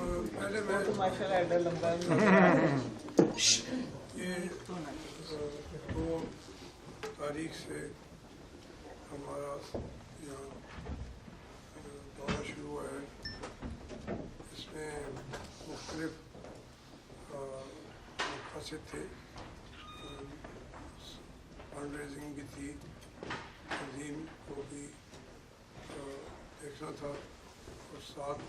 پہلے میں یہ 2 تاریخ سے ہمارا یہاں دورہ شروع ہوا ہے. اس میں مختلف مقاصد تھے. فنڈ ریزنگ بھی تھی, تنظیم کو بھی دیکھنا تھا, اور ساتھ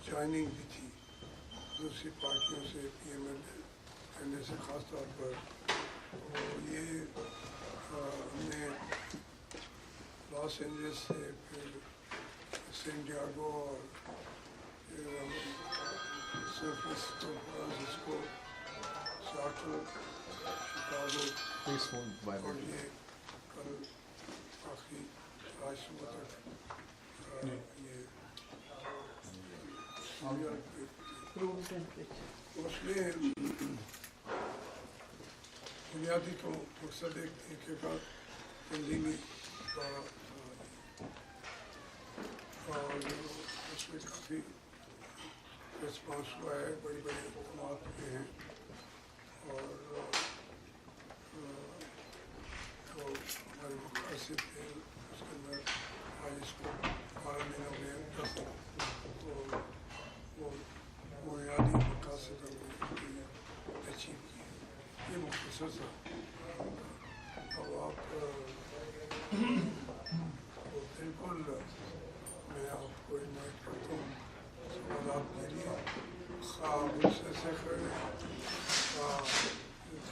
جوائننگ بھی تھی دوسری پارٹیوں سے, پی ایم ایل اے سے خاص طور پر. یہ ہم نے لاس اینجلس سے, پھر سین ڈیاگو, اور پھر سین فرانسسکو, سیاٹل, شکاگو, اور یہ کل آخری آج صبح تک یہ اس میں بنیادی تو مقصد ایک کا تنظیمی دورہ تھا, اور اس میں کافی رسپانس ہوا ہے. بڑی بڑی اقدامات ہوئے ہیں, اور جو ہمارے مقاصد تھے اس کے اندر آج اس کو 12 دن ہو گئے, 10 تو وہ بنیادی مقاصد ہم نے اچیو کیے. یہ مختصر سا. اب آپ بالکل میں آپ کو انوائٹ کرتا ہوں سوالات کے لیے. خواہ غصے سے کریں, خواہ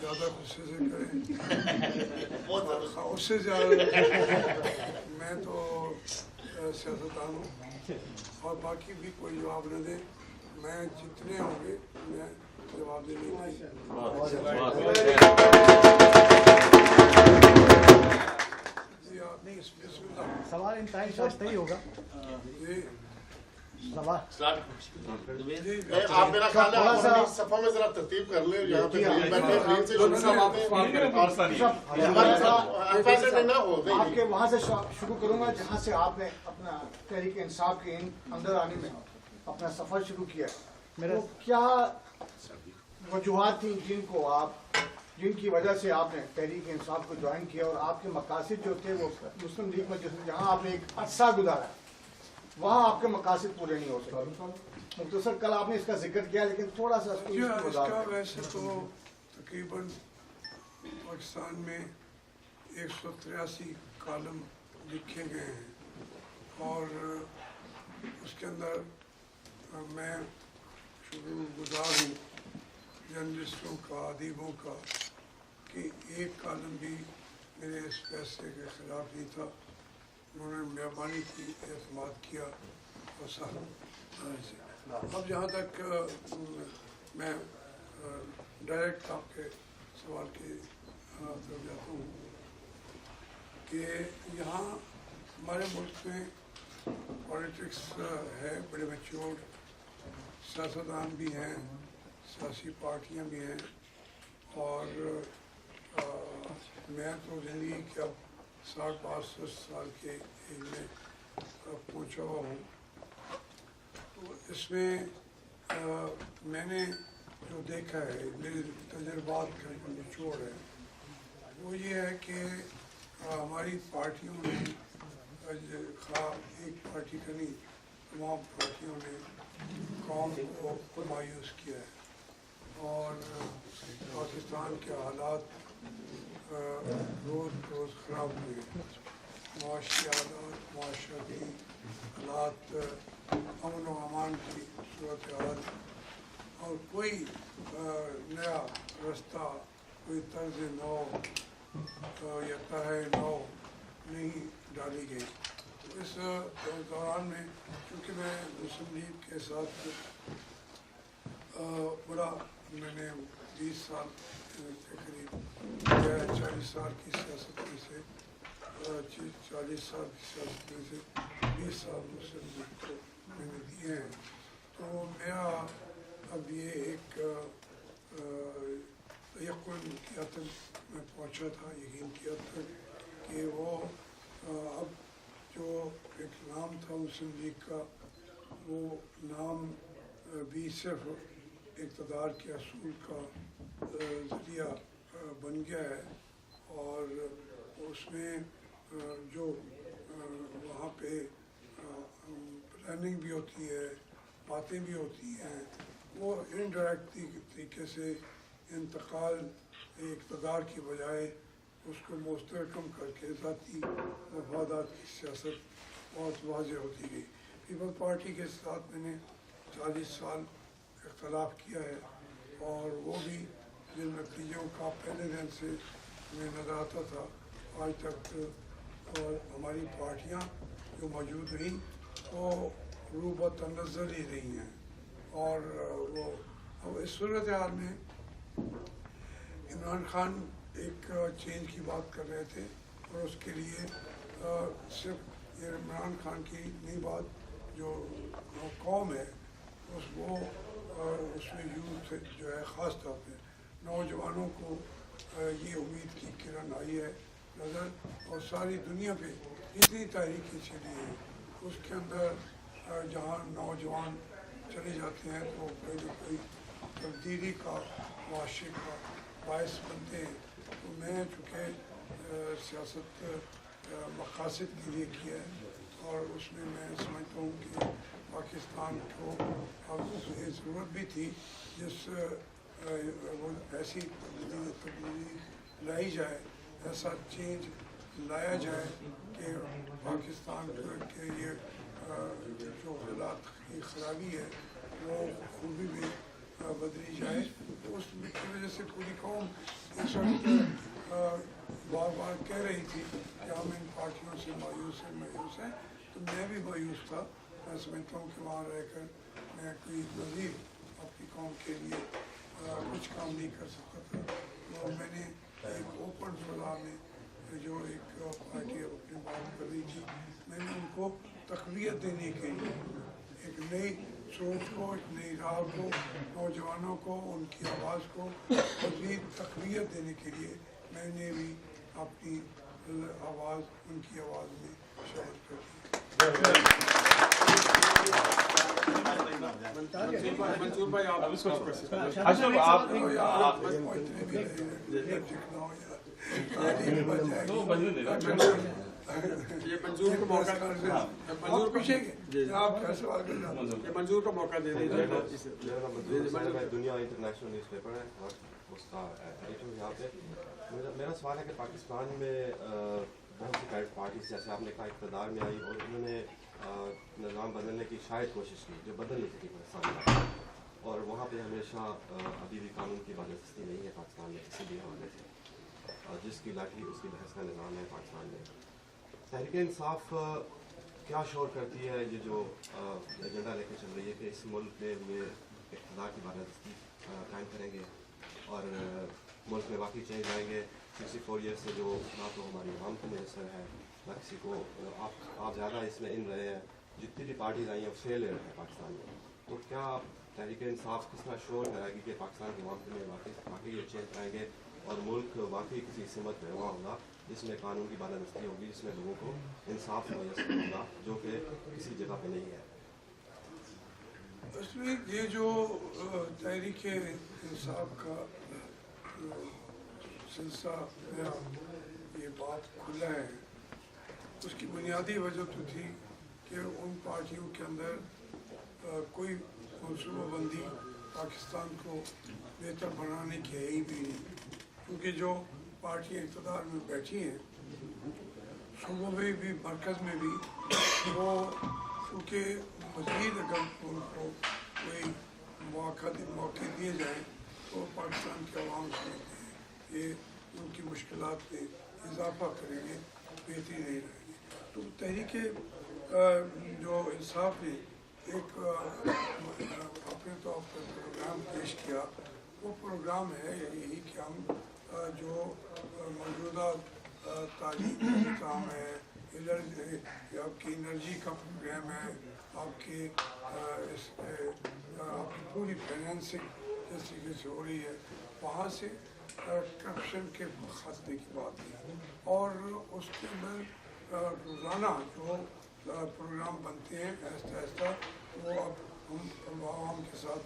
زیادہ غصے سے کریں, خواہ اس سے زیادہ. میں تو سیاستدان ہوں, اور باقی بھی کوئی جواب نہ دیں. میں جتنے ہوں گے میں جواب دینے کی سوال انتہائی شائستہ ہی ہوگا. آپ میرا خیال ہے اپنی صفحہ میں ذرا ترتیب کر لیں. یہاں پہ آپ کے وہاں سے شروع کروں گا جہاں سے آپ نے اپنا تحریک انصاف کے اندر آنے میں اپنا سفر شروع کیا. میرا کیا وجوہات تھیں جن کی وجہ سے آپ نے تحریک انصاف کو جوائن کیا, اور آپ کے مقاصد جو تھے وہ مسلم لیگ میں جہاں آپ نے ایک عرصہ گزارا وہاں آپ کے مقاصد پورے نہیں ہو سکے. مختصر کل آپ نے اس کا ذکر کیا, لیکن تھوڑا سا اس کا ویسے تو تقریباً پاکستان میں 183 کالم لکھے گئے ہیں, اور اس کے اندر میں شکر گزار ہوں جرنلسٹوں کا, ادیبوں کا, کہ ایک کالم بھی میرے اس فیصلے کے خلاف نہیں تھا. انہوں نے مہربانی کی, اعتماد کیا, اور ساتھ. اب جہاں تک میں ڈائریکٹ آپ کے سوال کی طرف جاتا ہوں کہ یہاں ہمارے ملک میں پالیٹکس ہے, بڑے میچور سیاستدان بھی ہیں, سیاسی پارٹیاں بھی ہیں, اور میں تو زندگی کے اب 60-62 سال کے ایج میں پہنچا ہوا ہوں. تو اس میں میں نے جو دیکھا ہے, میرے تجربات کا جو نچوڑ ہے وہ یہ ہے کہ ہماری پارٹیوں نے, خواہ ایک پارٹی کا نہیں, تمام پارٹیوں نے قوم کو مایوس کیا ہے, اور پاکستان کے حالات روز روز خراب ہوئے. معاشی حالات, معاشرتی حالات, امن و امان کی صورتحال, اور کوئی نیا رستہ, کوئی طرز نو یا طرح نو نہیں ڈالی گئی. اس دوران میں چونکہ میں مسلم لیگ کے ساتھ بڑا, میں نے 20 سال کے قریب 40 سال کی سیاست میں سے 40 سال کی سیاست میں سے 20 سال مسلم لیگ کو میں نے دیے ہیں. تو میرا اب یہ ایک یقین کیا تک میں پہنچا تھا, یقین کیا تھا کہ وہ اب जो एक नाम था मुस्लिम लीग का, वो नाम भी सिर्फ इक़्तिदार के असूल का ज़रिया बन गया है। और उसमें जो वहाँ पे प्लानिंग भी होती है, बातें भी होती हैं, वो इनडायरेक्ट तरीके से इंतकाल इक़्तिदार की बजाय उसको मुस्तहकम करके ज़ाती मफादात की सियासत बहुत वाज़ेह होती गई। पीपल पार्टी के साथ मैंने 40 साल इख्तलाफ किया है, और वो भी जिन नतीजों का पहले दिन से हमें नज़र आता था, आज तक और हमारी पार्टियां जो मौजूद रहीं वो रूबतनज़र ही रही हैं। और वो अब इस सूरत हाल में इमरान खान एक चेंज की बात कर रहे थे, और उसके लिए सिर्फ ये इमरान खान की नहीं बात, जो कौम है उसमें यूथ जो है ख़ास तौर पे नौजवानों को ये उम्मीद की किरण आई है नज़र, और सारी दुनिया पे इतनी तहरीकें चली हैं, उसके अंदर जहाँ नौजवान चले जाते हैं तो कोई न कोई तब्दीली का मुआशरे का बायस बनते हैं। तो मैं चूँकि सियासत मक़ासद के लिए किया है, और उसमें मैं समझता हूँ कि पाकिस्तान को अब ये ज़रूरत भी थी जिस वो ऐसी तब्दीली लाई जाए, ऐसा चेंज लाया जाए कि पाकिस्तान के ये जो हालात की ख़राबी है वो खूबी में बदली जाए। तो उसकी वजह से पूरी कौम इस वक्त बार बार कह रही थी कि हम इन पार्टियों से मायूस हैं। तो मैं भी मायूस था। मैं समझता हूँ कि वहाँ रहकर मैं कोई मज़ीद अपनी कौम के लिए कुछ काम नहीं कर सकता था। तो मैंने एक ओपन फज़ा में जो एक पार्टी अपनी बात कर रही थी, मैंने उनको तक़वियत देने के लिए, एक नई सोच को, एक नई राह को, नौजवानों को, उनकी आवाज़ को मज़ीद तक़वियत देने के लिए मैंने भी अपनी आवाज़ उनकी आवाज़ में शामिल कर दी। मंजूर भाई आप ये मंजूर को मौका मंजूर को मौका दे दीजिएगा। दुनिया इंटरनेशनल न्यूज़पेपर है और उसका एडिटर यहाँ पे। मेरा सवाल है कि पाकिस्तान में बहुत सी प्राइवेट पार्टीज जैसे आपने कहा इक़्तिदार में आई और उन्होंने निज़ाम बदलने की शायद कोशिश की जो बदल नहीं सकी पाकिस्तान में, और वहाँ पे हमेशा अभी भी कानून की बादस्ती नहीं है पाकिस्तान में किसी भी हवाले से, जिसकी लाठी उसकी बहस का निज़ाम है पाकिस्तान में। तहरीक इंसाफ क्या शोर करती है, ये जो एजेंडा लेके चल रही है कि इस मुल्क में ये इक़्तिदार की बादस्ती कायम करेंगे और मुल्क में वाकई चेंज लाएंगे। 64 ईयर से जो ना तो हमारी आवाम को मैसर है ना किसी को, आप ज़्यादा इसमें इन रहे हैं, जितनी भी पार्टीज आई हैं फेलियर है पाकिस्तान में। तो क्या तहरीक इंसाफ किस तरह शोर कराएगी कि पाकिस्तान की आवाम में वाकई ये चेंज लाएंगे और मुल्क वाकई किसी सिमत में हुआ होगा जिसमें कानून की बालादस्ती होगी, जिसमें लोगों को इंसाफ मैसर होगा, जो कि किसी जगह पे नहीं है। उसमें ये जो तहरीक इंसाफ का सिलसिला मेरा ये बात खुला है, उसकी बुनियादी वजह तो थी कि उन पार्टियों के अंदर कोई मनसूबाबंदी पाकिस्तान को बेहतर बनाने की है ही भी नहीं, क्योंकि जो पार्टियाँ इक़्तिदार में बैठी हैं सूबों में भी मरकज़ में भी, वो क्योंकि मज़ीद अगर उनको कोई मौके दिए जाएँ तो पाकिस्तान के अवाम समझते हैं ये उनकी मुश्किलात में इजाफा करेंगे, बेहतरी नहीं रहेगी। तो तहरीक जो इंसाफ ने एक अपने तौर पर प्रोग्राम पेश किया, वो प्रोग्राम है यही कि हम जो मौजूदा तालीम का निज़ाम है, आपकी एनर्जी का प्रोग्राम है, आपकी पूरी फाइनेंसिंग जिस तरीके से हो रही है, वहाँ से करप्शन के खात्मे की बात है। और उसके अंदर रोज़ाना जो प्रोग्राम बनते हैं ऐसा ऐसा, वो अब हम आवाम के साथ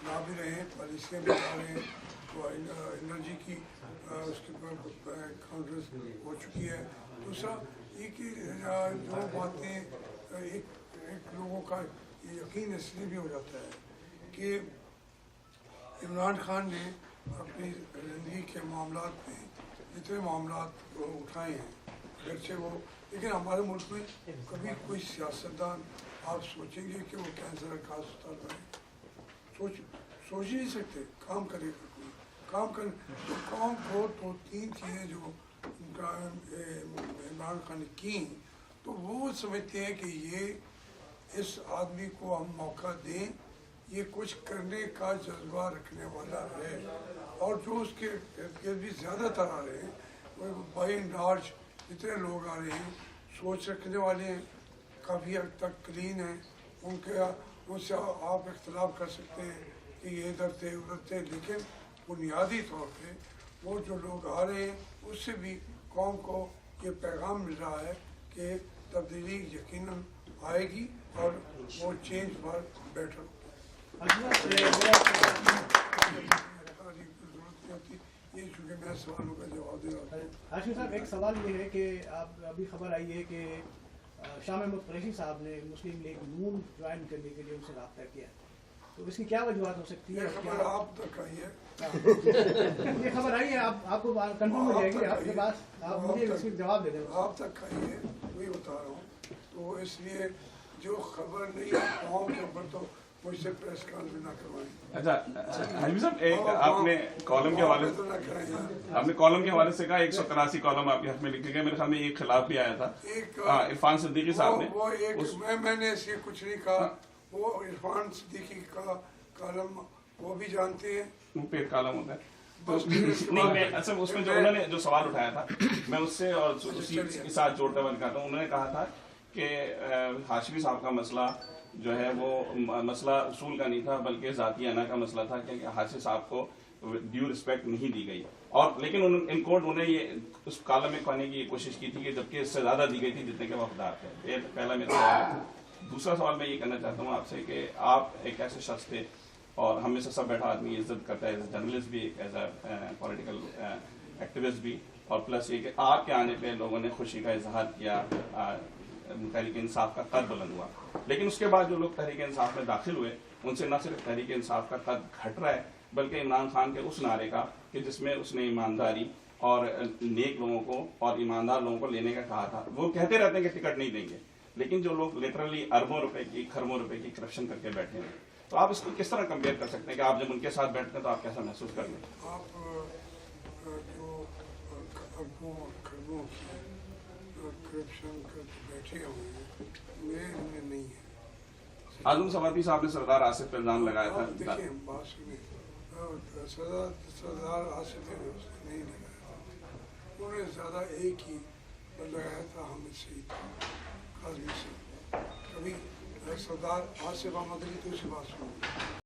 ला भी रहे हैं, पॉलिसियाँ भी ला रहे हैं। तो एनर्जी की उसके ऊपर कॉन्फ्रेंस हो चुकी है। दूसरा ये कि जो बातें एक लोगों का यकीन इसलिए भी हो जाता है कि इमरान खान ने अपनी ज़िंदगी के मामलात में जितने मामलात उठाए हैं, अगरचे वो, लेकिन हमारे मुल्क में कभी कोई सियासतदान आप सोचेंगे कि वो कैंसर का अस्पताल बने? सोच ही नहीं सकते। काम करेगा कोई, काम कर तो काम को तो तीन चीज़ें जो इमरान खान ने की, तो वो समझते हैं कि ये इस आदमी को हम मौका दें, ये कुछ करने का जज्बा रखने वाला है। और जो उसके इर्द भी ज़्यादातर आ रहे हैं, वो बाई एंड लार्ज जितने लोग आ रहे हैं, सोच रखने वाले हैं, काफ़ी हद तक क्लीन हैं। उनसे आप इख्तलाफ कर सकते हैं कि ये इधर थे उधर थे, लेकिन बुनियादी तौर पे वो जो लोग आ रहे हैं उससे भी कौम को ये पैगाम मिल रहा है कि तब्दीली यकीनन आएगी और वो चेंज फॉर बेटर। ये चूँकि मैं सवालों का जवाब दे रहा हूँ। हाशिम साहब, एक सवाल ये है कि आप अभी खबर आई है कि शाह महमूद कुरैशी साहब ने मुस्लिम लीग नून ज्वाइन करने के लिए उनसे रब्ता किया, तो इसकी क्या वजूहत हो सकती है? खबर आप तक आई है, ये खबर आई है, आपको कंफर्म हो जाएगी आपके पास, आप मुझे इसकी जवाब दे दें। आप तक आई है, वही बता रहा हूँ। तो इसलिए जो खबर नहीं कौम के ऊपर तो मुझसे प्रेस कॉन्फ्रेंस ना करवाएं। अच्छा हाशिम साहब, एक आपने कॉलम के हवाले से कहा 183 कॉलम आपके हक में लिखे गए, मेरे सामने एक खिलाफ भी आया था इरफान सिद्दीकी साहब ने। वो एक मैंने इसलिए कुछ नहीं कहा, वो इरफान सिद्दीकी का कॉलम वो भी जानते हैं, वो पेड कॉलम होता है। तो नहीं, मैं अच्छा उसमें जो उन्होंने जो सवाल उठाया था, मैं उससे और उसी के साथ जोड़ते हुए कहता हूँ। उन्होंने कहा था कि हाशमी साहब का मसला जो है वो मसला उसूल का नहीं था, बल्कि ज़ाती अना का मसला था, क्योंकि हाशिम साहब को ड्यू रिस्पेक्ट नहीं दी गई। और लेकिन इन कोर्ट उन्हें ये उस कॉलम में कहने की कोशिश की थी कि जबकि इससे ज़्यादा दी गई थी जितने के वफादार थे। ये पहला मेरा सवाल है। दूसरा सवाल मैं ये करना चाहता हूँ आपसे कि आप एक ऐसे शख्स थे, और हम में से सब बैठा आदमी इज्जत करता है, एज ए जर्नलिस्ट भी, एज ए पॉलिटिकल एक्टिविस्ट भी, और प्लस ये कि आपके आने पे लोगों ने खुशी का इजहार किया, तहरीक इंसाफ का कद बुलंद हुआ। लेकिन उसके बाद जो लोग तहरीक इंसाफ में दाखिल हुए, उनसे न सिर्फ तहरीक इंसाफ का कद घट रहा है, बल्कि इमरान खान के उस नारे का कि जिसमें उसने ईमानदारी और नेक लोगों को और ईमानदार लोगों को लेने का कहा था, वो कहते रहते हैं कि टिकट नहीं देंगे, लेकिन जो लोग लिटरली अरबों रुपए की, खरबों रुपए की करप्शन करके बैठे हैं, तो आप इसको किस तरह कंपेयर कर सकते हैं कि आप जब उनके साथ बैठते हैं तो आप कैसा महसूस करते हैं? आप जो अरबों खरबों की करप्शन करके बैठे हुए हैं, मेरे नहीं है। आजम सवाती साहब ने सरदार आसिफ पर इल्जाम लगाया था। देखिए बात सुनिए, सरदार आसिफ ने उसने नहीं लगाया था, उन्होंने ज़्यादा एक ही लगाया था हामिद सईद काज़मी से। कभी सरदार आसिफ अहमद अली तो इसी बात सुनी।